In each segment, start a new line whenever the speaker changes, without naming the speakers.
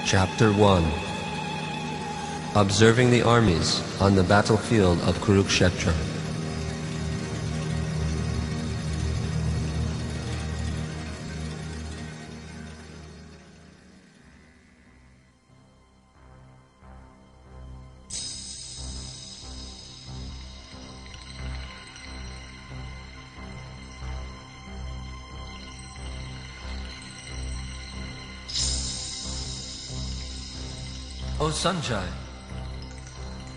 Chapter 1. Observing the armies on the battlefield of Kurukshetra.
O Sanjay,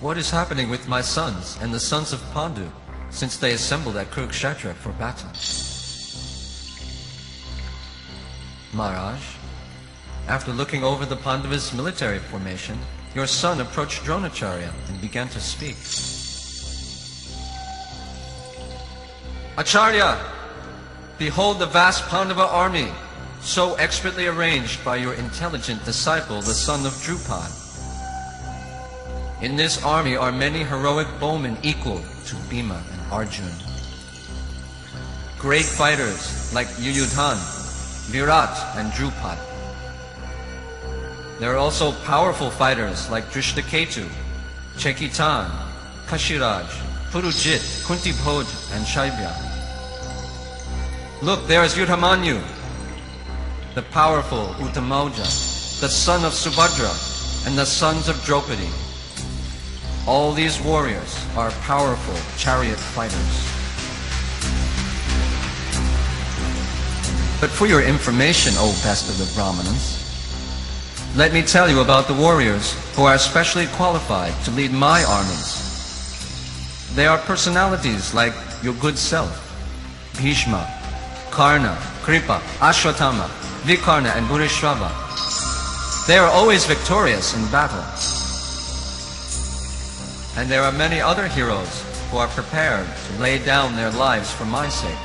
what is happening with my sons and the sons of Pandu since they assembled at Kurukshetra for battle? Maharaj, after looking over the Pandavas' military formation, your son approached Dronacharya and began to speak. Acharya, behold the vast Pandava army, so expertly arranged by your intelligent disciple, the son of Drupad. In this army are many heroic bowmen equal to Bhima and Arjuna. Great fighters like Yuyudhan, Virat and Drupad. There are also powerful fighters like Drishtaketu, Chekitan, Kashiraj, Purujit, Kuntibhoj and Shaibya. Look, there is Yudhamanyu, the powerful Uttamaja, the son of Subhadra and the sons of Draupadi. All these warriors are powerful chariot fighters. But for your information, O best of the Brahmanas, let me tell you about the warriors who are especially qualified to lead my armies. They are personalities like your good self, Bhishma, Karna, Kripa, Ashwatthama, Vikarna and Bhurishrava. They are always victorious in battle. And there are many other heroes who are prepared to lay down their lives for my sake.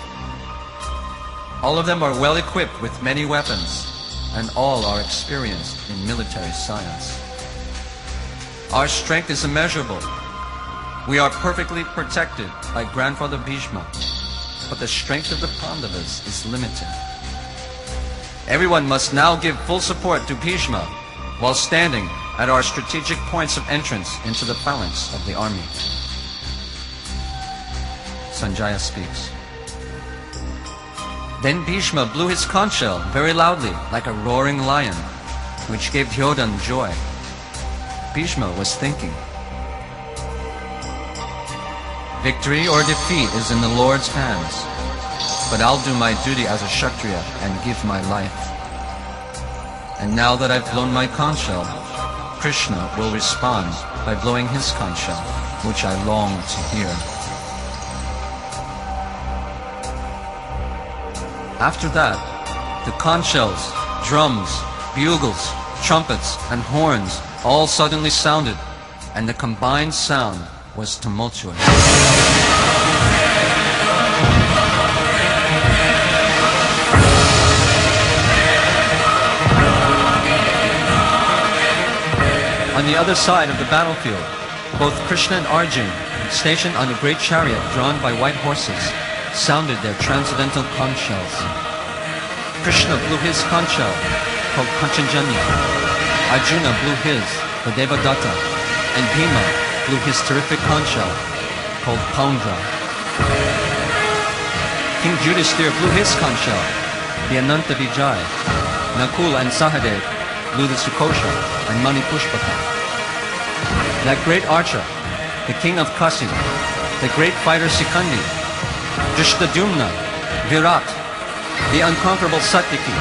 All of them are well equipped with many weapons, and all are experienced in military science. Our strength is immeasurable. We are perfectly protected by grandfather Bhishma, but the strength of the Pandavas is limited. Everyone must now give full support to Bhishma while standing at our strategic points of entrance into the phalanx of the army. Sanjaya speaks. Then Bhishma blew his conch shell very loudly like a roaring lion, which gave Dhyodan joy. Bhishma was thinking, victory or defeat is in the Lord's hands, but I'll do my duty as a Kshatriya and give my life. And now that I've blown my conch shell, Krishna will respond by blowing his conch shell, which I long to hear. After that, the conch shells, drums, bugles, trumpets, and horns all suddenly sounded, and the combined sound was tumultuous. On the other side of the battlefield, both Krishna and Arjuna, stationed on a great chariot drawn by white horses, sounded their transcendental conch shells. Krishna blew his conch shell, called Kanchanjanya. Arjuna blew his, the Devadatta, and Bhima blew his terrific conch shell, called Poundra. King Yudhishthira blew his conch shell, the Ananta Vijay. Nakul and Sahadev blew the Sukosha and Manipushpaka. That great archer, the king of Kasi, the great fighter Sikandi, Drishtadumna, Virat, the unconquerable Satyaki,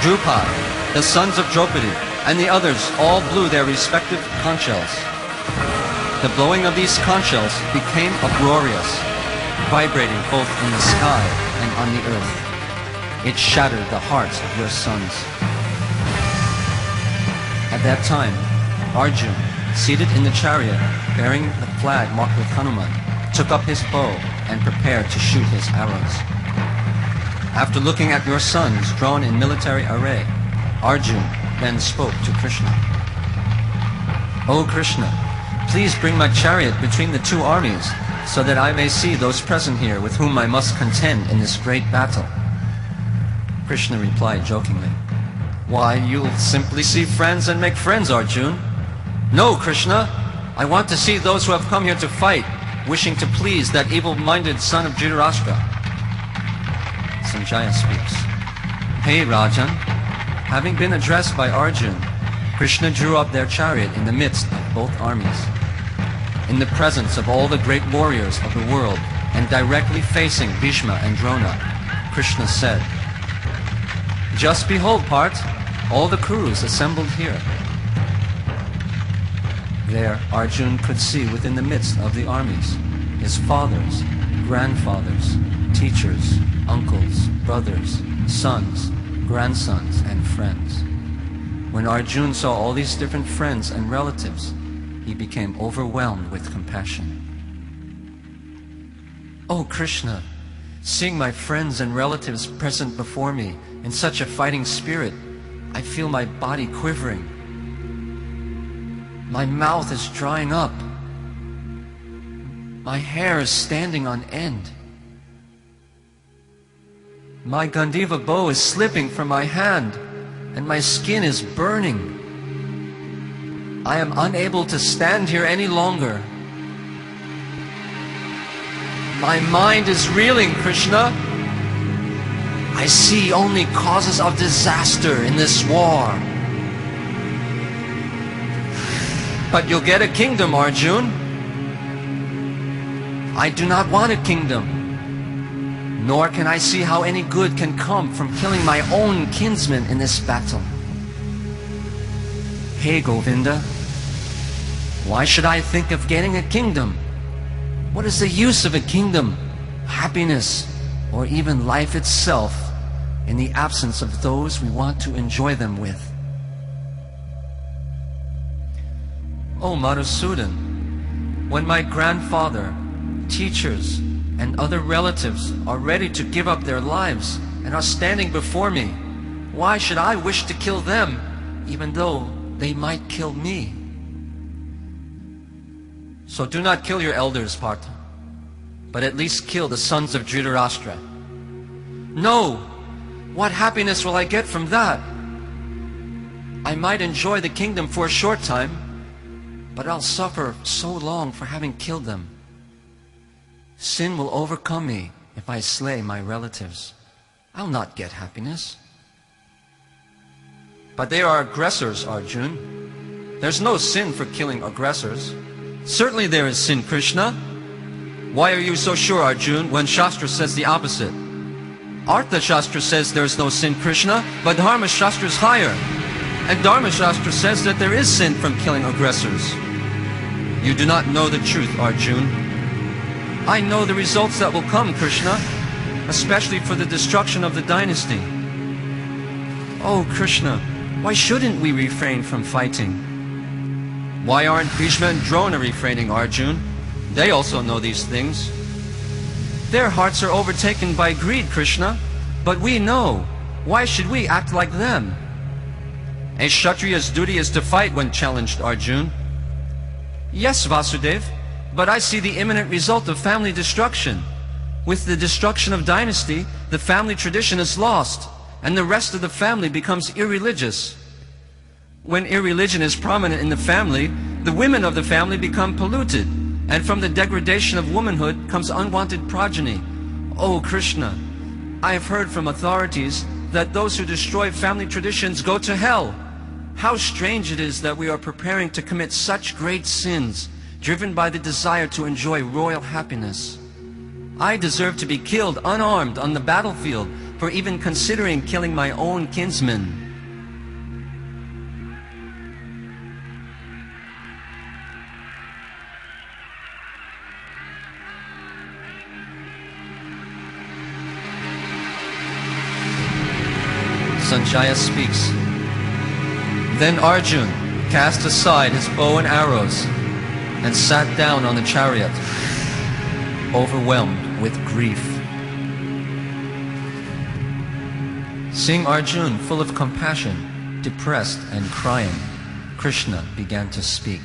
Drupad, the sons of Draupadi, and the others all blew their respective conch shells. The blowing of these conch shells became uproarious, vibrating both in the sky and on the earth. It shattered the hearts of your sons. At that time, Arjuna, seated in the chariot, bearing the flag marked with Hanuman, took up his bow and prepared to shoot his arrows. After looking at your sons drawn in military array, Arjuna then spoke to Krishna. O Krishna, please bring my chariot between the two armies, so that I may see those present here with whom I must contend in this great battle. Krishna replied jokingly, Why, you'll simply see friends and make friends, Arjun. No, Krishna, I want to see those who have come here to fight, wishing to please that evil-minded son of Dhritarashtra. Sanjaya speaks. Hey, Rajan, having been addressed by Arjun, Krishna drew up their chariot in the midst of both armies. In the presence of all the great warriors of the world, and directly facing Bhishma and Drona, Krishna said, "Just behold, Parth, all the Kurus assembled here." There, Arjun could see within the midst of the armies his fathers, grandfathers, teachers, uncles, brothers, sons, grandsons, and friends. When Arjun saw all these different friends and relatives, he became overwhelmed with compassion. "Oh Krishna, seeing my friends and relatives present before me in such a fighting spirit, I feel my body quivering. My mouth is drying up. My hair is standing on end. My Gandiva bow is slipping from my hand, and my skin is burning. I am unable to stand here any longer. My mind is reeling, Krishna. I see only causes of disaster in this war." "But you'll get a kingdom, Arjun." "I do not want a kingdom, nor can I see how any good can come from killing my own kinsmen in this battle." "Hey Govinda, why should I think of getting a kingdom? What is the use of a kingdom, happiness, or even life itself in the absence of those we want to enjoy them with?" "Oh Madhusudan, when my grandfather, teachers, and other relatives are ready to give up their lives and are standing before me, why should I wish to kill them, even though they might kill me?" "So do not kill your elders, Partha, but at least kill the sons of Dhritarashtra." "No! What happiness will I get from that? I might enjoy the kingdom for a short time, but I'll suffer so long for having killed them. Sin will overcome me if I slay my relatives. I'll not get happiness." "But they are aggressors, Arjun. There's no sin for killing aggressors." "Certainly there is sin, Krishna. Why are you so sure, Arjun, when Shastra says the opposite? Artha Shastra says there is no sin, Krishna, but Dharma Shastra is higher. And Dharma Shastra says that there is sin from killing aggressors." "You do not know the truth, Arjun." "I know the results that will come, Krishna, especially for the destruction of the dynasty." "Oh Krishna, why shouldn't we refrain from fighting?" "Why aren't Bhishma and Drona refraining, Arjun? They also know these things." "Their hearts are overtaken by greed, Krishna, but we know. Why should we act like them?" "A Kshatriya's duty is to fight when challenged, Arjun." "Yes, Vasudev, but I see the imminent result of family destruction. With the destruction of dynasty, the family tradition is lost, and the rest of the family becomes irreligious. When irreligion is prominent in the family, the women of the family become polluted, and from the degradation of womanhood comes unwanted progeny. Oh Krishna, I have heard from authorities that those who destroy family traditions go to hell. How strange it is that we are preparing to commit such great sins, driven by the desire to enjoy royal happiness. I deserve to be killed unarmed on the battlefield for even considering killing my own kinsmen." Sanjaya speaks. Then Arjun cast aside his bow and arrows and sat down on the chariot, overwhelmed with grief. Seeing Arjun full of compassion, depressed and crying, Krishna began to speak.